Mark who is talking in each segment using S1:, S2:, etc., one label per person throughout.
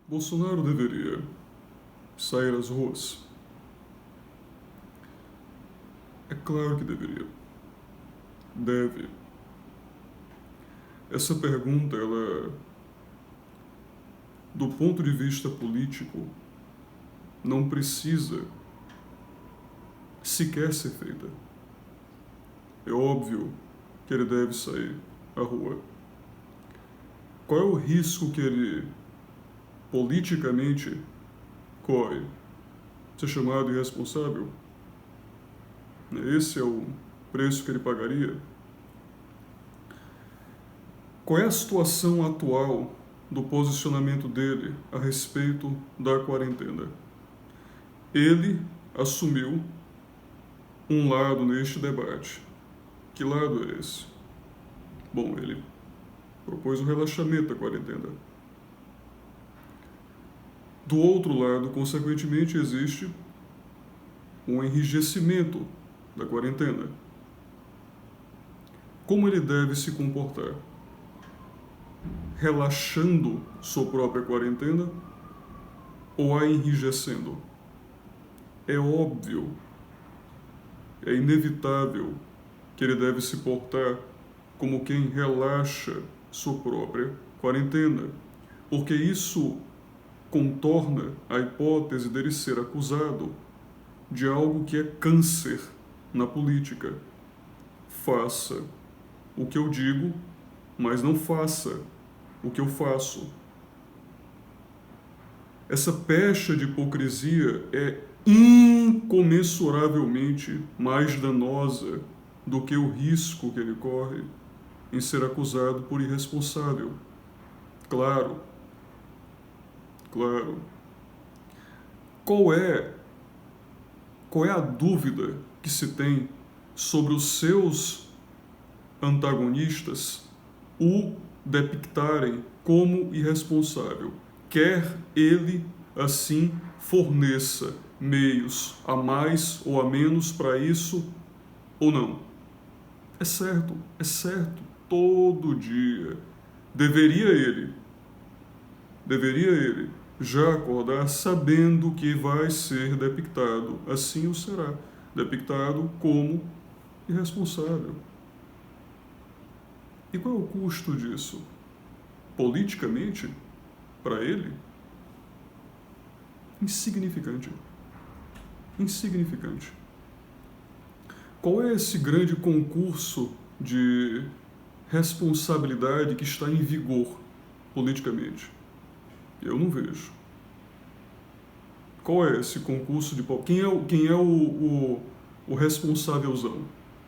S1: Bolsonaro deveria sair às ruas? É claro que deveria. Deve. Essa pergunta, ela, do ponto de vista político, não precisa sequer ser feita. É óbvio que ele deve sair à rua. Qual é o risco que ele politicamente corre? Ser chamado irresponsável? Esse é o preço que ele pagaria? Qual é a situação atual do posicionamento dele a respeito da quarentena? Ele assumiu um lado neste debate. Que lado é esse? Bom, ele propôs o relaxamento da quarentena. Do outro lado, consequentemente, existe um enrijecimento da quarentena. Como ele deve se comportar? Relaxando sua própria quarentena ou a enrijecendo? É óbvio, é inevitável que ele deve se portar como quem relaxa sua própria quarentena, porque isso contorna a hipótese dele ser acusado de algo que é câncer na política. Faça o que eu digo, mas não faça o que eu faço. Essa pecha de hipocrisia é incomensuravelmente mais danosa do que o risco que ele corre em ser acusado por irresponsável. Claro. Qual é a dúvida que se tem sobre os seus antagonistas o depictarem como irresponsável? Quer ele, assim, forneça meios a mais ou a menos para isso ou não? É certo, todo dia. Deveria ele já acordar sabendo que vai ser depictado, assim o será, depictado como irresponsável. E qual é o custo disso? Politicamente, para ele, insignificante. Qual é esse grande concurso de responsabilidade que está em vigor politicamente? Eu não vejo. Qual é esse concurso de... Quem é o responsávelzão?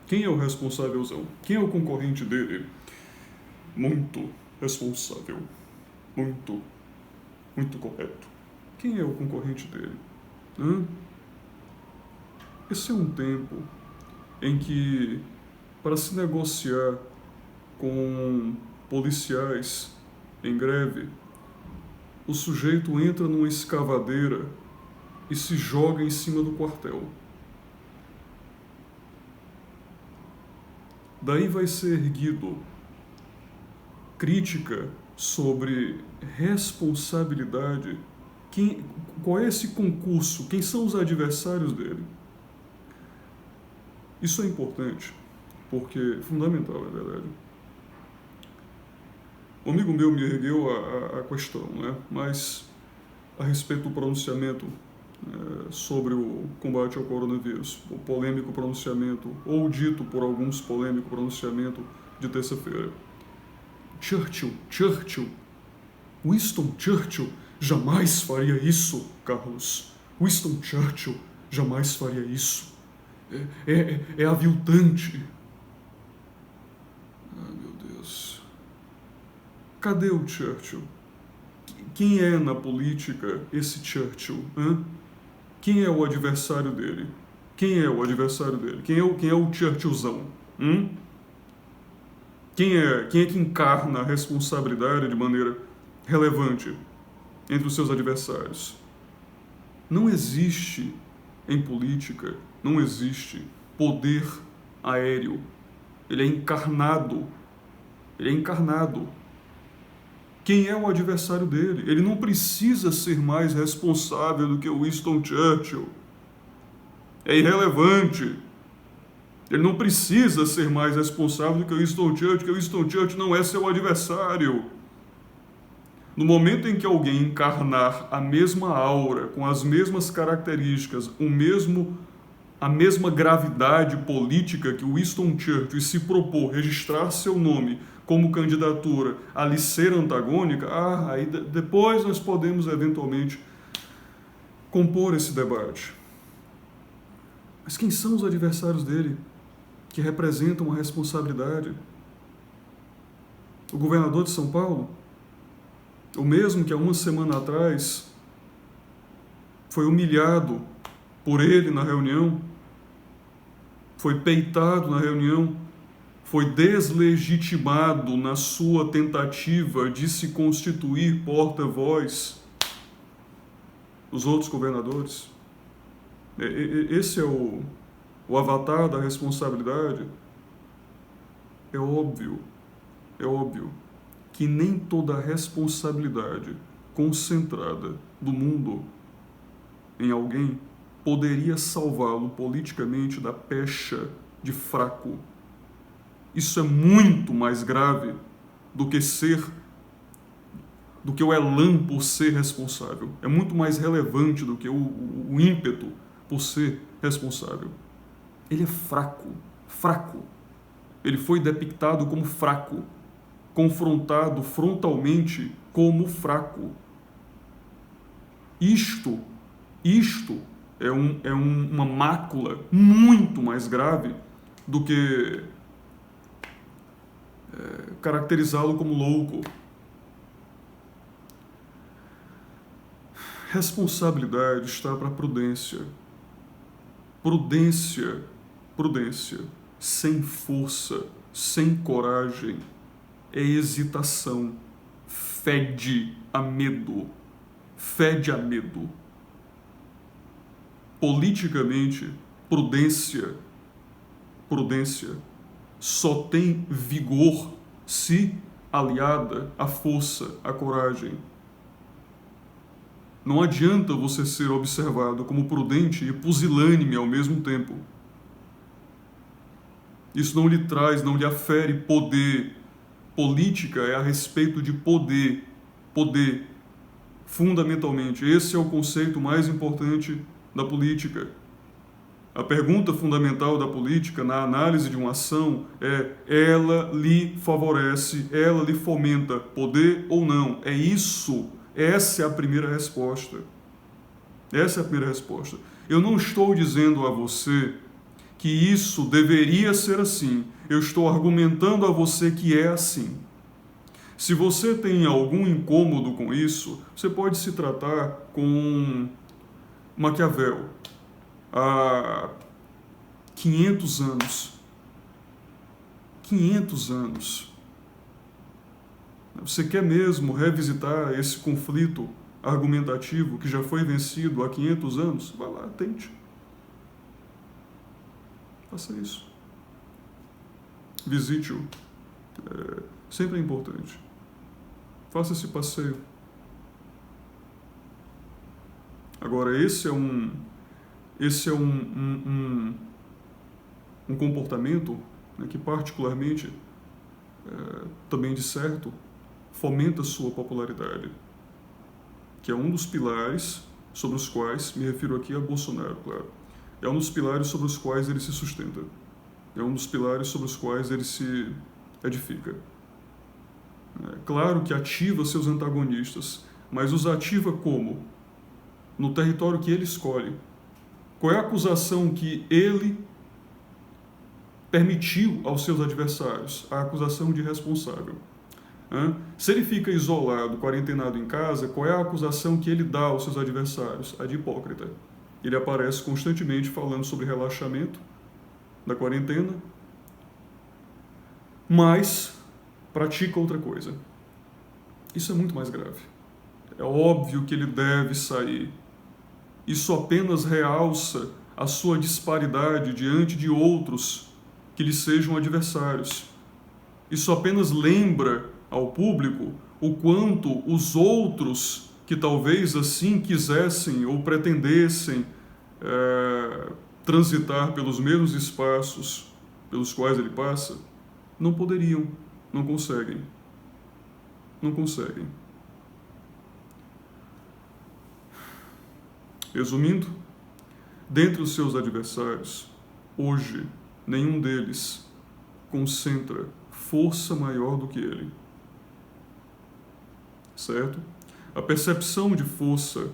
S1: Quem é o responsávelzão? Quem é o concorrente dele? Muito responsável. Muito correto. Quem é o concorrente dele? Esse é um tempo em que, para se negociar com policiais em greve, o sujeito entra numa escavadeira e se joga em cima do quartel. Daí vai ser erguido crítica sobre responsabilidade. Qual é esse concurso? Quem são os adversários dele? Isso é importante, porque é fundamental, na verdade. Um amigo meu me ergueu a questão, né? Mas a respeito do pronunciamento sobre o combate ao coronavírus, o polêmico pronunciamento, ou dito por alguns polêmico pronunciamento de terça-feira. Winston Churchill jamais faria isso, Carlos. Winston Churchill jamais faria isso. É aviltante. Ah, meu Deus. Cadê o Churchill? Quem é na política esse Churchill? Quem é o adversário dele? Quem é o Churchillzão? Quem é que encarna a responsabilidade de maneira relevante entre os seus adversários? Não existe em política, não existe poder aéreo. Ele é encarnado. quem é o adversário dele. Ele não precisa ser mais responsável do que o Winston Churchill. É irrelevante. Ele não precisa ser mais responsável do que o Winston Churchill, porque o Winston Churchill não é seu adversário. No momento em que alguém encarnar a mesma aura, com as mesmas características, a mesma gravidade política que o Winston Churchill e se propor registrar seu nome como candidatura a lhe ser antagônica, aí depois nós podemos eventualmente compor esse debate. Mas quem são os adversários dele que representam uma responsabilidade? O governador de São Paulo? O mesmo que há uma semana atrás foi humilhado por ele na reunião, foi peitado na reunião, foi deslegitimado na sua tentativa de se constituir porta-voz dos outros governadores. Esse é o avatar da responsabilidade. É óbvio que nem toda a responsabilidade concentrada do mundo em alguém poderia salvá-lo politicamente da pecha de fraco. Isso é muito mais grave do que o elan por ser responsável. É muito mais relevante do que o ímpeto por ser responsável. Ele é fraco. Ele foi depictado como fraco, confrontado frontalmente como fraco. Isto é uma mácula muito mais grave do que caracterizá-lo como louco. Responsabilidade está para prudência. Prudência sem força, sem coragem, é hesitação, fede a medo. Politicamente, prudência só tem vigor se aliada à força, à coragem. Não adianta você ser observado como prudente e pusilânime ao mesmo tempo. Isso não lhe afere poder. Política é a respeito de poder. Fundamentalmente, esse é o conceito mais importante da política. A pergunta fundamental da política, na análise de uma ação, é: ela lhe favorece, ela lhe fomenta poder ou não? É isso. Essa é a primeira resposta. Eu não estou dizendo a você que isso deveria ser assim. Eu estou argumentando a você que é assim. Se você tem algum incômodo com isso, você pode se tratar com Maquiavel. Há 500 anos. Você quer mesmo revisitar esse conflito argumentativo que já foi vencido há 500 anos? Vai lá, tente. Faça isso. Visite-o. Sempre é importante. Faça esse passeio. Agora, esse é um comportamento, né, que particularmente, também de certo, fomenta sua popularidade, que é um dos pilares sobre os quais, me refiro aqui a Bolsonaro, claro, é um dos pilares sobre os quais ele se sustenta, é um dos pilares sobre os quais ele se edifica. É claro que ativa seus antagonistas, mas os ativa como? No território que ele escolhe. Qual é a acusação que ele permitiu aos seus adversários? A acusação de responsável. Se ele fica isolado, quarentenado em casa, qual é a acusação que ele dá aos seus adversários? A de hipócrita. Ele aparece constantemente falando sobre relaxamento da quarentena, mas pratica outra coisa. Isso é muito mais grave. É óbvio que ele deve sair. Isso apenas realça a sua disparidade diante de outros que lhe sejam adversários. Isso apenas lembra ao público o quanto os outros que talvez assim quisessem ou pretendessem transitar pelos mesmos espaços pelos quais ele passa, não poderiam, não conseguem. Não conseguem. Resumindo, dentre os seus adversários, hoje, nenhum deles concentra força maior do que ele. Certo? A percepção de força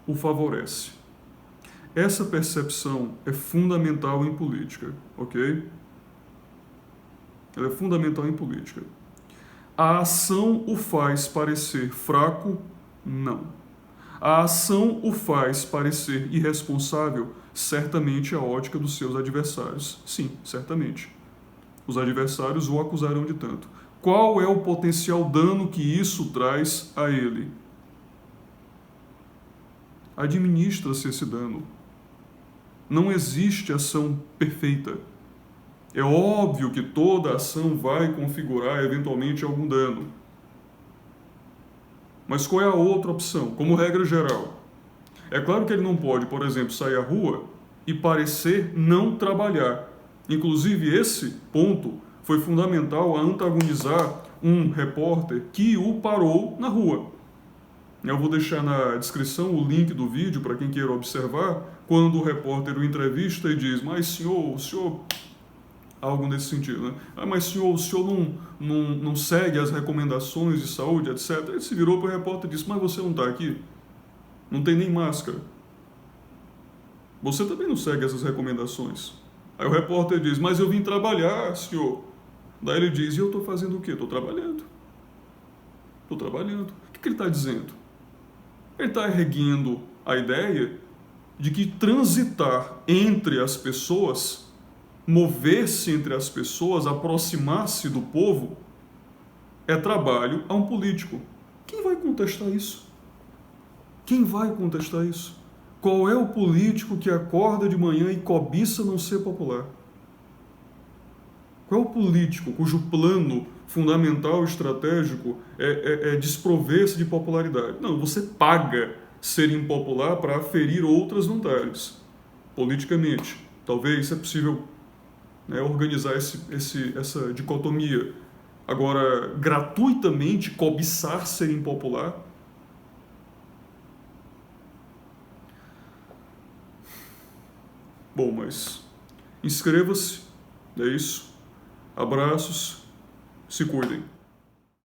S1: o favorece. Essa percepção é fundamental em política, ok? Ela é fundamental em política. A ação o faz parecer fraco? Não. A ação o faz parecer irresponsável? Certamente a ótica dos seus adversários. Sim, certamente. Os adversários o acusarão de tanto. Qual é o potencial dano que isso traz a ele? Administra-se esse dano. Não existe ação perfeita. É óbvio que toda ação vai configurar eventualmente algum dano. Mas qual é a outra opção? Como regra geral. É claro que ele não pode, por exemplo, sair à rua e parecer não trabalhar. Inclusive, esse ponto foi fundamental a antagonizar um repórter que o parou na rua. Eu vou deixar na descrição o link do vídeo para quem queira observar, quando o repórter o entrevista e diz: mas senhor, o senhor... algo nesse sentido, né? Ah, mas senhor, o senhor não segue as recomendações de saúde, etc. Ele se virou para o repórter e disse: mas você não está aqui? Não tem nem máscara. Você também não segue essas recomendações. Aí o repórter diz: mas eu vim trabalhar, senhor. Daí ele diz: e eu estou fazendo o quê? Estou trabalhando. Estou trabalhando. O que ele está dizendo? Ele está erguendo a ideia de que transitar entre as pessoas, mover-se entre as pessoas, aproximar-se do povo, é trabalho a um político. Quem vai contestar isso? Quem vai contestar isso? Qual é o político que acorda de manhã e cobiça não ser popular? Qual é o político cujo plano fundamental e estratégico é desprover-se de popularidade? Não, você paga ser impopular para aferir outras vantagens, politicamente. Talvez é possível, né, organizar essa dicotomia. Agora, gratuitamente cobiçar ser impopular? Bom, mas inscreva-se, é isso. Abraços, se cuidem.